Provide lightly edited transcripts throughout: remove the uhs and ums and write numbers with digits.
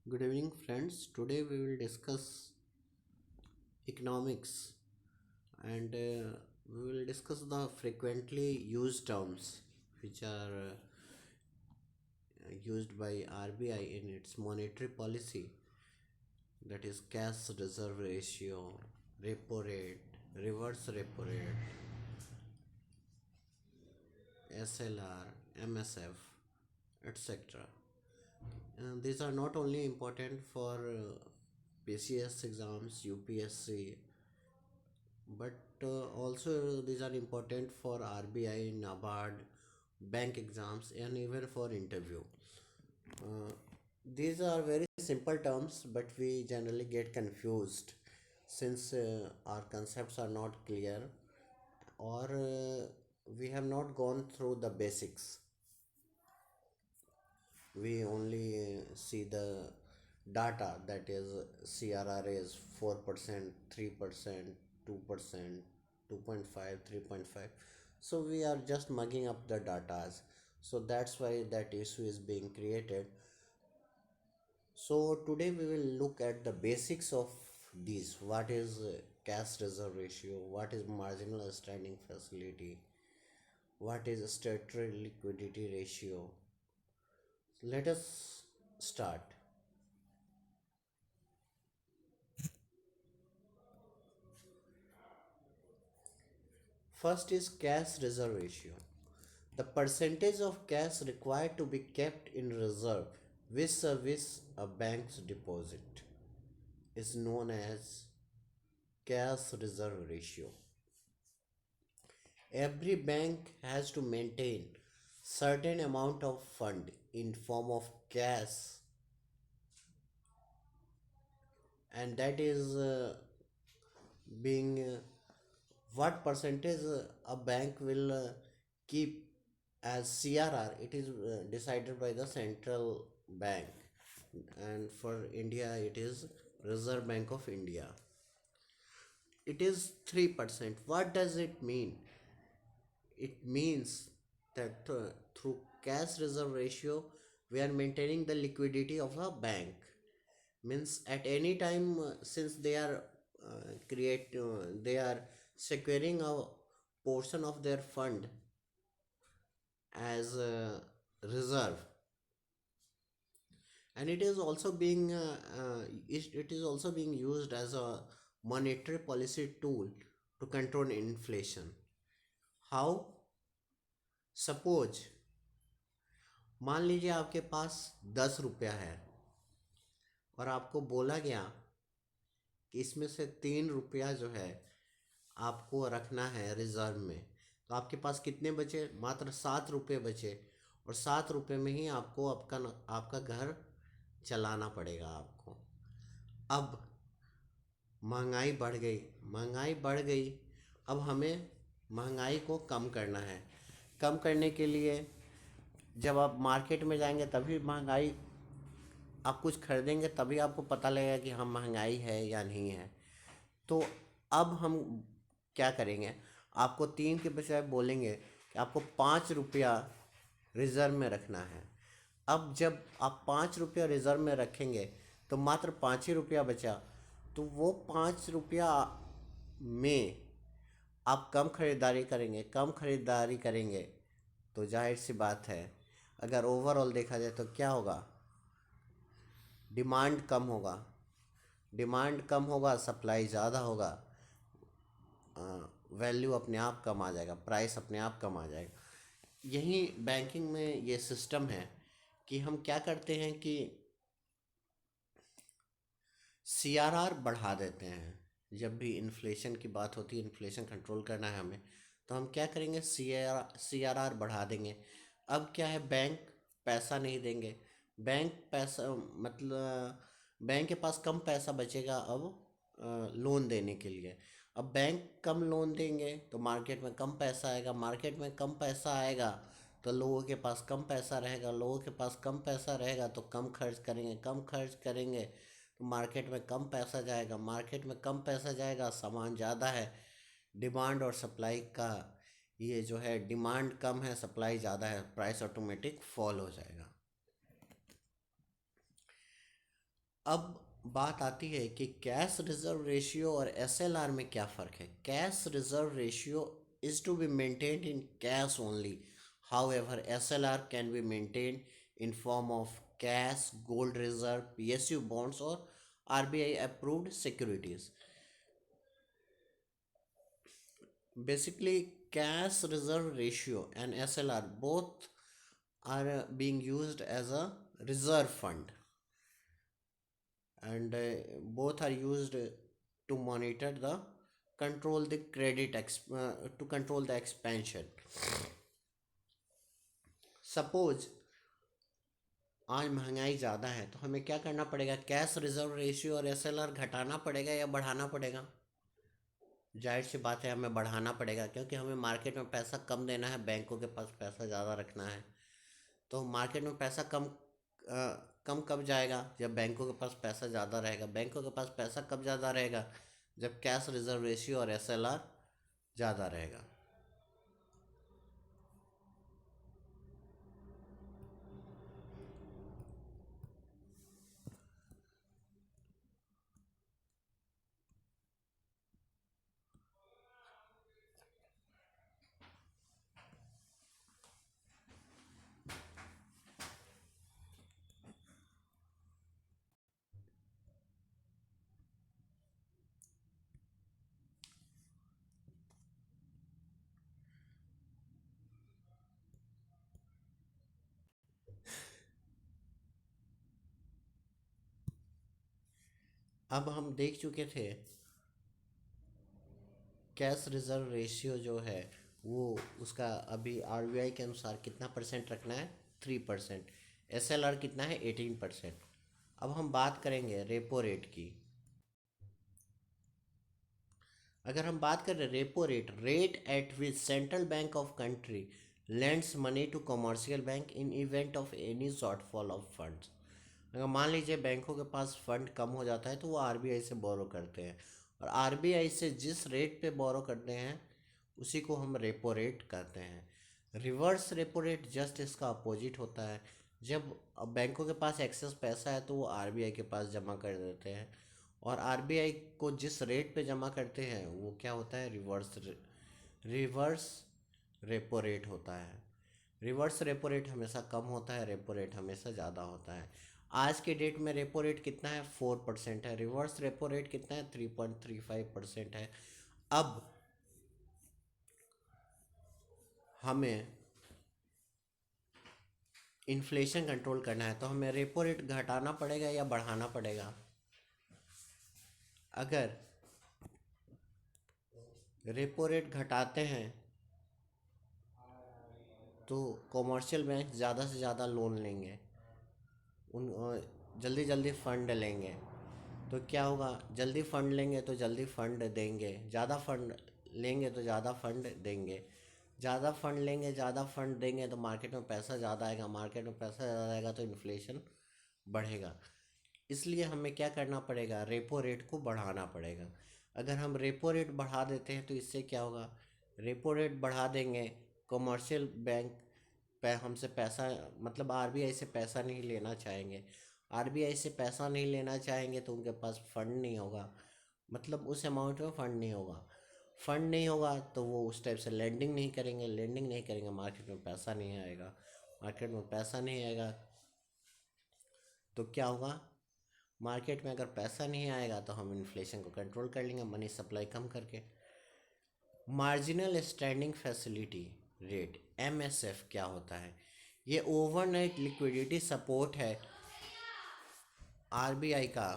Good evening, friends. Today we will discuss economics and we will discuss the frequently used terms which are used by RBI in its monetary policy, that is cash reserve ratio, repo rate, reverse repo rate, SLR, MSF, etc. And these are not only important for PCS exams, UPSC, but also these are important for RBI, NABARD, bank exams, and even for interview. Uh, these are very simple terms, but we generally get confused since our concepts are not clear or we have not gone through the basics. We only see the data, that is CRR is 4%, 3%, 2%, 2.5, 3.5. So we are just mugging up the datas. So that's why that issue is being created. So today we will look at the basics of these. What is cash reserve ratio? What is marginal standing facility? What is statutory liquidity ratio? Let us start. First is cash reserve ratio. The percentage of cash required to be kept in reserve with service a bank's deposit is known as cash reserve ratio. Every bank has to maintain certain amount of fund in form of cash, and that is being what percentage a bank will keep as CRR. It is decided by the central bank, and for India it is Reserve Bank of India. It is 3%. What does it mean? It means that through cash reserve ratio we are maintaining the liquidity of a bank. Means at any time, since they are they are securing a portion of their fund as a reserve, and it is also being it is also being used as a monetary policy tool to control inflation. How? Suppose मान लीजिए आपके पास 10 रुपया है और आपको बोला गया कि इसमें से 3 रुपया जो है आपको रखना है रिजर्व में, तो आपके पास कितने बचे? मात्र 7 रुपये बचे, और 7 रुपये में ही आपको आपका घर चलाना पड़ेगा आपको। अब महंगाई बढ़ गई, महंगाई बढ़ गई। अब हमें महंगाई को कम करना है। कम करने के लिए जब आप मार्केट में जाएंगे तभी महंगाई, आप कुछ खरीदेंगे तभी आपको पता लगेगा कि हाँ महंगाई है या नहीं है। तो अब हम क्या करेंगे? आपको 3 के बजाय बोलेंगे कि आपको 5 रुपया रिजर्व में रखना है। अब जब आप 5 रुपया रिजर्व में रखेंगे तो मात्र 5 ही रुपया बचा, तो वो 5 रुपया में आप कम खरीदारी करेंगे। कम खरीदारी करेंगे तो जाहिर सी बात है, अगर ओवरऑल देखा जाए तो क्या होगा? डिमांड कम होगा। डिमांड कम होगा, सप्लाई ज़्यादा होगा, वैल्यू अपने आप कम आ जाएगा, प्राइस अपने आप कम आ जाएगा। यही बैंकिंग में ये सिस्टम है कि हम क्या करते हैं कि CRR बढ़ा देते हैं। जब भी इन्फ्लेशन की बात होती है, इन्फ्लेशन कंट्रोल करना है हमें, तो हम क्या करेंगे? CRR बढ़ा देंगे। अब क्या है, बैंक पैसा नहीं देंगे। बैंक पैसा मतलब बैंक के पास कम पैसा बचेगा अब लोन देने के लिए। अब बैंक कम लोन देंगे तो मार्केट में कम पैसा आएगा। मार्केट में कम पैसा आएगा तो लोगों के पास कम पैसा रहेगा। लोगों के पास कम पैसा रहेगा तो कम खर्च करेंगे। कम खर्च करेंगे तो मार्केट में कम पैसा जाएगा। मार्केट में कम पैसा जाएगा, सामान ज़्यादा है। डिमांड और सप्लाई का ये जो है, डिमांड कम है, सप्लाई ज़्यादा है, प्राइस ऑटोमेटिक फॉल हो जाएगा। अब बात आती है कि कैश रिजर्व रेशियो और एसएलआर में क्या फ़र्क है। Cash reserve ratio is to be maintained in cash only, however SLR can be maintain in form of cash, gold reserve, PSU bonds और RBI approved securities. Basically, cash reserve ratio and SLR both are being used as a reserve fund, and both are used to monitor the control the to control the expansion. Suppose आज महंगाई ज़्यादा है तो हमें क्या करना पड़ेगा, cash reserve ratio और एसएलआर घटाना पड़ेगा या बढ़ाना पड़ेगा। जाहिर सी बात है हमें बढ़ाना पड़ेगा, क्योंकि हमें मार्केट में पैसा कम देना है, बैंकों के पास पैसा ज़्यादा रखना है। तो मार्केट में पैसा कम कब जाएगा, जब बैंकों के पास पैसा ज़्यादा रहेगा। बैंकों के पास पैसा कब ज़्यादा रहेगा, जब कैश रिजर्व रेशियो और एसएलआर ज़्यादा रहेगा। अब हम देख चुके थे कैश रिजर्व रेशियो जो है वो उसका अभी आरबीआई के अनुसार कितना परसेंट रखना है, 3%। एसएलआर कितना है, 18%। अब हम बात करेंगे रेपो रेट की। अगर हम बात करें repo rate, rate at which central bank of country lends money to commercial bank in event of any shortfall of funds. अगर मान लीजिए बैंकों के पास फंड कम हो जाता है तो वो आरबीआई से बोरो करते हैं, और आरबीआई से जिस रेट पे बोरो करते हैं उसी को हम रेपो रेट कहते हैं। रिवर्स रेपो रेट जस्ट इसका अपोजिट होता है। जब बैंकों के पास एक्सेस पैसा है तो वो आरबीआई के पास जमा कर देते हैं, और आरबीआई को जिस रेट पे जमा करते हैं वो क्या होता है, रिवर्स रेपो रेट होता है। रिवर्स रेपो रेट हमेशा कम होता है, रेपो रेट हमेशा ज़्यादा होता है। आज के डेट में रेपो रेट कितना है, 4% है। रिवर्स रेपो रेट कितना है, 3.35% है। अब हमें इन्फ्लेशन कंट्रोल करना है तो हमें रेपो रेट घटाना पड़ेगा या बढ़ाना पड़ेगा। अगर रेपो रेट घटाते हैं तो कॉमर्शियल बैंक ज़्यादा से ज़्यादा लोन लेंगे, उन जल्दी जल्दी फंड लेंगे। तो क्या होगा, जल्दी फंड लेंगे तो जल्दी फंड देंगे, ज़्यादा फंड लेंगे तो ज़्यादा फंड देंगे। ज़्यादा फंड लेंगे, ज़्यादा फंड देंगे तो मार्केट में पैसा ज़्यादा आएगा, मार्केट में पैसा ज़्यादा आएगा तो इन्फ्लेशन बढ़ेगा। इसलिए हमें क्या करना पड़ेगा, रेपो रेट को बढ़ाना पड़ेगा। अगर हम रेपो रेट बढ़ा देते हैं तो इससे क्या होगा, रेपो रेट बढ़ा देंगे, कमर्शियल बैंक हमसे पैसा, मतलब आरबीआई से पैसा नहीं लेना चाहेंगे। आरबीआई से पैसा नहीं लेना चाहेंगे तो उनके पास फंड नहीं होगा, मतलब उस अमाउंट में फंड नहीं होगा। फंड नहीं होगा तो वो उस टाइप से लेंडिंग नहीं करेंगे, लेंडिंग नहीं करेंगे, मार्केट में पैसा नहीं आएगा। मार्केट में पैसा नहीं आएगा तो क्या होगा, मार्केट में अगर पैसा नहीं आएगा तो हम इन्फ्लेशन को कंट्रोल कर लेंगे मनी सप्लाई कम करके। Marginal standing facility rate, MSF क्या होता है, ये ओवरनाइट लिक्विडिटी सपोर्ट है आरबीआई का।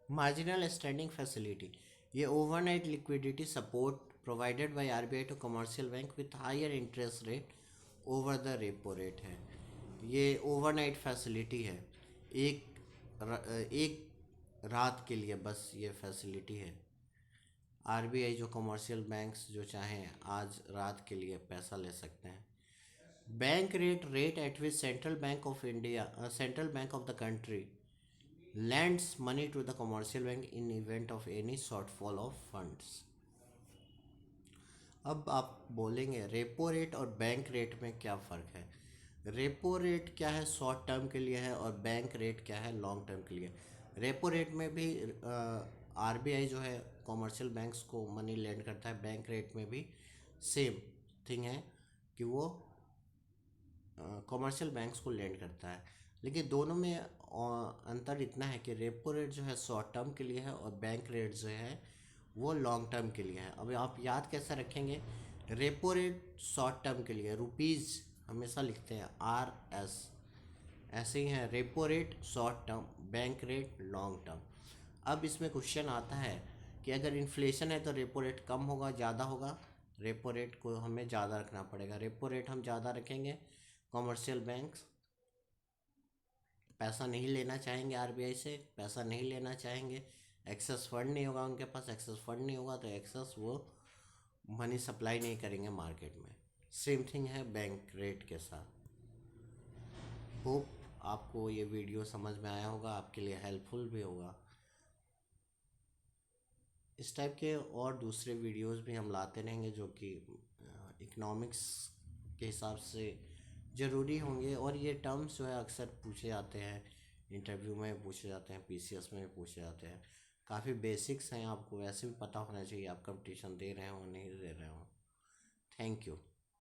मार्जिनल स्टैंडिंग फैसिलिटी, ये overnight liquidity support provided by RBI to commercial bank with higher interest rate over the repo rate है। ये ओवरनाइट फैसिलिटी है, एक रात के लिए बस ये फैसिलिटी है। आरबीआई जो कमर्शियल बैंक्स जो चाहें आज रात के लिए पैसा ले सकते हैं। Bank rate, rate at which central bank of India, central bank of the country lends money to the commercial bank in event of any shortfall of funds। अब आप बोलेंगे रेपो रेट और बैंक रेट में क्या फ़र्क है। Repo rate क्या है, शॉर्ट टर्म के लिए है, और बैंक रेट क्या है, लॉन्ग टर्म के लिए। रेपो रेट में भी आरबीआई जो है कॉमर्शियल बैंक्स को मनी लेंड करता है, बैंक रेट में भी सेम थिंग है कि वो कॉमर्शियल बैंक्स को लेंड करता है। लेकिन दोनों में अंतर इतना है कि रेपो रेट जो है शॉर्ट टर्म के लिए है और बैंक रेट जो है वो लॉन्ग टर्म के लिए है। अब आप याद कैसे रखेंगे, रेपो रेट शॉर्ट टर्म के लिए रुपीज़ हमेशा लिखते हैं RS, ऐसे ही है repo rate short term, bank rate long term. अब इसमें क्वेश्चन आता है कि अगर इन्फ्लेशन है तो रेपो रेट कम होगा ज़्यादा होगा, रेपो रेट को हमें ज़्यादा रखना पड़ेगा। रेपो रेट हम ज़्यादा रखेंगे, कॉमर्शियल बैंक्स पैसा नहीं लेना चाहेंगे, आरबीआई से पैसा नहीं लेना चाहेंगे, एक्सेस फंड नहीं होगा उनके पास, एक्सेस फंड नहीं होगा तो एक्सेस वो मनी सप्लाई नहीं करेंगे मार्केट में। सेम थिंग है बैंक रेट के साथ। होप आपको ये वीडियो समझ में आया होगा, आपके लिए हेल्पफुल भी होगा। इस टाइप के और दूसरे वीडियोस भी हम लाते रहेंगे जो कि इकोनॉमिक्स के हिसाब से ज़रूरी होंगे। और ये टर्म्स जो है अक्सर पूछे जाते हैं, इंटरव्यू में पूछे जाते हैं, पीसीएस में पूछे जाते हैं। काफ़ी बेसिक्स हैं, आपको वैसे भी पता होना चाहिए, आप कंपटीशन दे रहे हो नहीं दे रहे हो। Thank you.